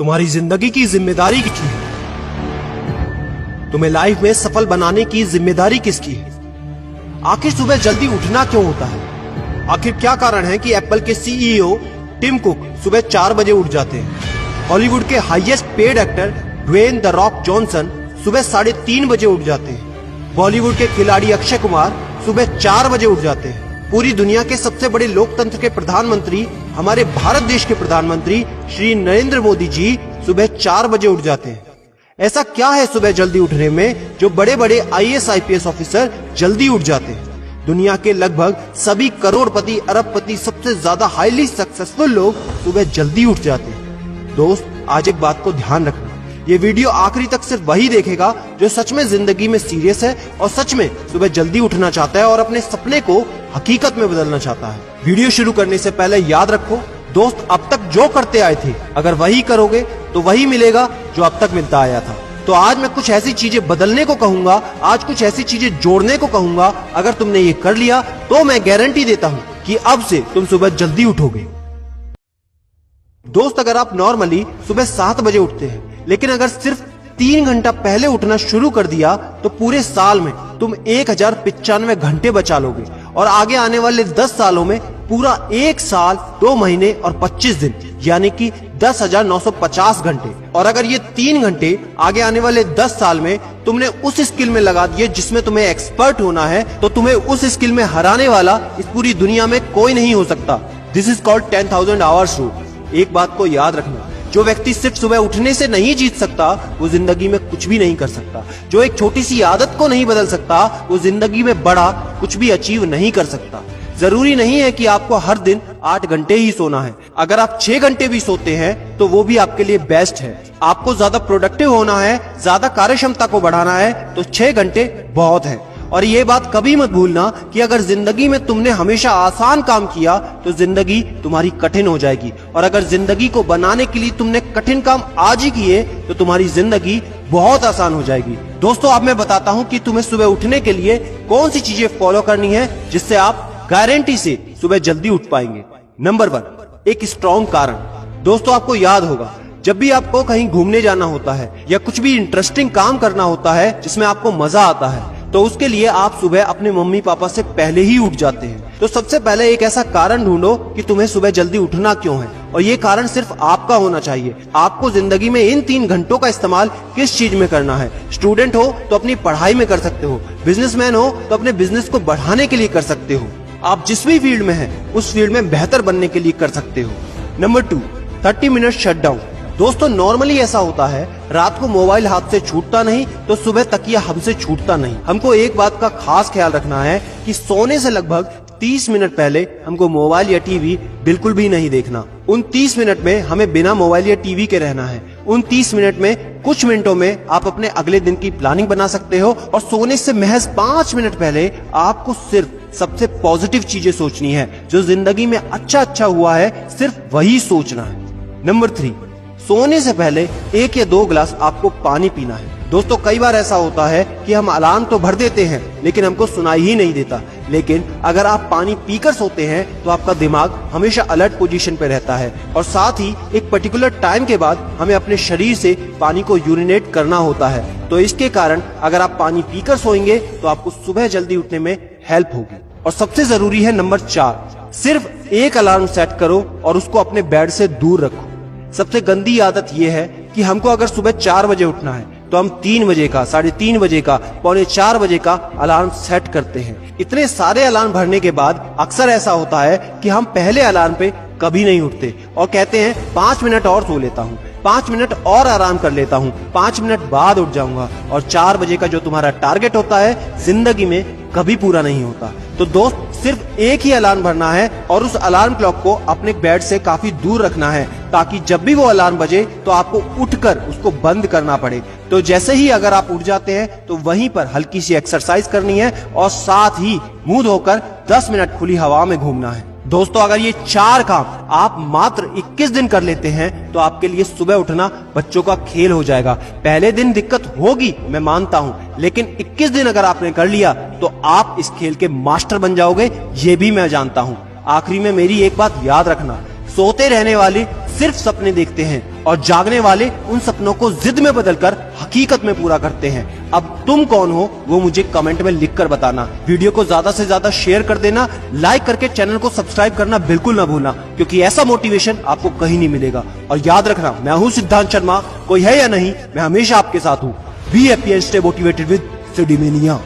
तुम्हारी जिंदगी की जिम्मेदारी किसकी है? तुम्हें लाइफ में सफल बनाने की जिम्मेदारी किसकी है? आखिर सुबह जल्दी उठना क्यों होता है? आखिर क्या कारण है कि एप्पल के सीईओ टिम कुक सुबह 4 बजे उठ जाते हैं? हॉलीवुड के highest paid actor Dwayne the Rock Johnson सुबह 3:30 बजे उठ जाते हैं। बॉलीवुड के खिलाड़ी अक्षय कुमार सुबह 4 बजे उठ जाते हैं। पूरी दुनिया के सबसे बड़े लोकतंत्र के प्रधानमंत्री, हमारे भारत देश के प्रधानमंत्री श्री नरेंद्र मोदी जी सुबह 4 बजे उठ जाते हैं। ऐसा क्या है सुबह जल्दी उठने में जो बड़े बड़े आईएएस आईपीएस ऑफिसर जल्दी उठ जाते हैं? दुनिया के लगभग सभी करोड़पति, अरबपति, सबसे ज्यादा हाईली सक्सेसफुल लोग सुबह जल्दी उठ जाते हैं। दोस्त, आज एक बात को ध्यान रखना, ये वीडियो आखिरी तक सिर्फ वही देखेगा जो सच में जिंदगी में सीरियस है और सच में सुबह जल्दी उठना चाहता है और अपने सपने को हकीकत में बदलना चाहता है। वीडियो शुरू करने से पहले याद रखो दोस्त, अब तक जो करते आए थे अगर वही करोगे तो वही मिलेगा जो अब तक मिलता आया था। तो आज मैं कुछ ऐसी चीजें बदलने को कहूंगा, आज कुछ ऐसी चीजें जोड़ने को कहूंगा। अगर तुमने ये कर लिया तो मैं गारंटी देता हूं कि अब से तुम सुबह जल्दी उठोगे। दोस्त, अगर आप नॉर्मली सुबह 7 बजे उठते हैं लेकिन अगर सिर्फ 3 घंटा पहले उठना शुरू कर दिया तो पूरे साल में तुम 1095 घंटे बचा लोगे और आगे आने वाले 10 सालों में पूरा 1 साल 2 महीने और 25 दिन यानी कि 10,950 घंटे। और अगर ये 3 घंटे आगे आने वाले 10 साल में तुमने उस स्किल में लगा दिए जिसमें तुम्हें एक्सपर्ट होना है तो तुम्हें उस स्किल में हराने वाला इस पूरी दुनिया में कोई नहीं हो सकता। This is called 10,000 hours rule. एक बात को याद रखना, जो व्यक्ति सिर्फ सुबह उठने से नहीं जीत सकता वो जिंदगी में कुछ भी नहीं कर सकता। जो एक छोटी सी आदत को नहीं बदल सकता वो जिंदगी में बड़ा कुछ भी अचीव नहीं कर सकता। जरूरी नहीं है कि आपको हर दिन 8 घंटे ही सोना है। अगर आप 6 घंटे भी सोते हैं तो वो भी आपके लिए बेस्ट है। आपको ज्यादा प्रोडक्टिव होना है, ज्यादा कार्य क्षमता को बढ़ाना है तो 6 घंटे बहुत है। और ये बात कभी मत भूलना कि अगर जिंदगी में तुमने हमेशा आसान काम किया तो जिंदगी तुम्हारी कठिन हो जाएगी और अगर जिंदगी को बनाने के लिए तुमने कठिन काम आज ही किए तो तुम्हारी जिंदगी बहुत आसान हो जाएगी। दोस्तों, अब मैं बताता हूँ कि तुम्हें सुबह उठने के लिए कौन सी चीजें फॉलो करनी है जिससे आप गारंटी से सुबह जल्दी उठ पाएंगे। नंबर 1, एक स्ट्रॉन्ग कारण। दोस्तों, आपको याद होगा जब भी आपको कहीं घूमने जाना होता है या कुछ भी इंटरेस्टिंग काम करना होता है जिसमें आपको मजा आता है तो उसके लिए आप सुबह अपने मम्मी पापा से पहले ही उठ जाते हैं। तो सबसे पहले एक ऐसा कारण ढूंढो कि तुम्हें सुबह जल्दी उठना क्यों है और ये कारण सिर्फ आपका होना चाहिए। आपको जिंदगी में इन 3 घंटों का इस्तेमाल किस चीज में करना है? स्टूडेंट हो तो अपनी पढ़ाई में कर सकते हो, बिजनेसमैन हो तो अपने बिजनेस को बढ़ाने के लिए कर सकते हो, आप जिस भी फील्ड में हैं उस फील्ड में बेहतर बनने के लिए कर सकते हो। Number 2, 30 minute shutdown. दोस्तों, नॉर्मली ऐसा होता है रात को मोबाइल हाथ से छूटता नहीं तो सुबह तकिया हमसे छूटता नहीं। हमको एक बात का खास ख्याल रखना है कि सोने से लगभग 30 मिनट पहले हमको मोबाइल या टीवी बिल्कुल भी नहीं देखना। उन 30 मिनट में हमें बिना मोबाइल या टीवी के रहना है। उन 30 मिनट में कुछ मिनटों में आप अपने अगले दिन की प्लानिंग बना सकते हो और सोने से महज 5 मिनट पहले आपको सिर्फ सबसे पॉजिटिव चीजें सोचनी है। जो जिंदगी में अच्छा हुआ है सिर्फ वही सोचना है। नंबर 3, सोने से पहले 1 या 2 गिलास आपको पानी पीना है। दोस्तों, कई बार ऐसा होता है कि हम अलार्म तो भर देते हैं लेकिन हमको सुनाई ही नहीं देता। लेकिन अगर आप पानी पीकर सोते हैं तो आपका दिमाग हमेशा अलर्ट पोजीशन पे रहता है और साथ ही एक पर्टिकुलर टाइम के बाद हमें अपने शरीर से पानी को यूरिनेट करना होता है। तो इसके कारण अगर आप पानी पीकर सोएंगे तो आपको सुबह जल्दी उठने में हेल्प होगी। और सबसे जरूरी है नंबर 4, सिर्फ एक अलार्म सेट करो और उसको अपने बेड से दूर रखो। सबसे गंदी आदत यह है कि हमको अगर सुबह 4 बजे उठना है तो हम 3 बजे का, 3:30 बजे का, 3:45 बजे का अलार्म सेट करते हैं। इतने सारे अलार्म भरने के बाद अक्सर ऐसा होता है कि हम पहले अलार्म पे कभी नहीं उठते और कहते हैं 5 मिनट और सो लेता हूँ, 5 मिनट और आराम कर लेता हूँ, 5 मिनट बाद उठ जाऊंगा। और 4 बजे का जो तुम्हारा टारगेट होता है जिंदगी में कभी पूरा नहीं होता। तो दोस्त, सिर्फ एक ही अलार्म भरना है और उस अलार्म क्लॉक को अपने बेड से काफी दूर रखना है ताकि जब भी वो अलार्म बजे तो आपको उठकर उसको बंद करना पड़े। तो जैसे ही अगर आप उठ जाते हैं तो वहीं पर हल्की सी एक्सरसाइज करनी है और साथ ही मुंह धोकर 10 मिनट खुली हवा में घूमना है। दोस्तों, अगर ये 4 काम आप मात्र 21 दिन कर लेते हैं तो आपके लिए सुबह उठना बच्चों का खेल हो जाएगा। पहले दिन दिक्कत होगी, मैं मानता हूँ, लेकिन 21 दिन अगर आपने कर लिया तो आप इस खेल के मास्टर बन जाओगे, ये भी मैं जानता हूँ। आखिरी में मेरी एक बात याद रखना, सोते रहने वाले सिर्फ सपने देखते हैं और जागने वाले उन सपनों को जिद में बदलकर हकीकत में पूरा करते हैं। अब तुम कौन हो वो मुझे कमेंट में लिखकर बताना। वीडियो को ज्यादा से ज्यादा शेयर कर देना, लाइक करके चैनल को सब्सक्राइब करना बिल्कुल ना भूलना, क्योंकि ऐसा मोटिवेशन आपको कहीं नहीं मिलेगा। और याद रखना, मैं हूं सिद्धांत शर्मा, कोई है या नहीं, मैं हमेशा आपके साथ हूं। Be happy and stay motivated with सिडीमेनिया।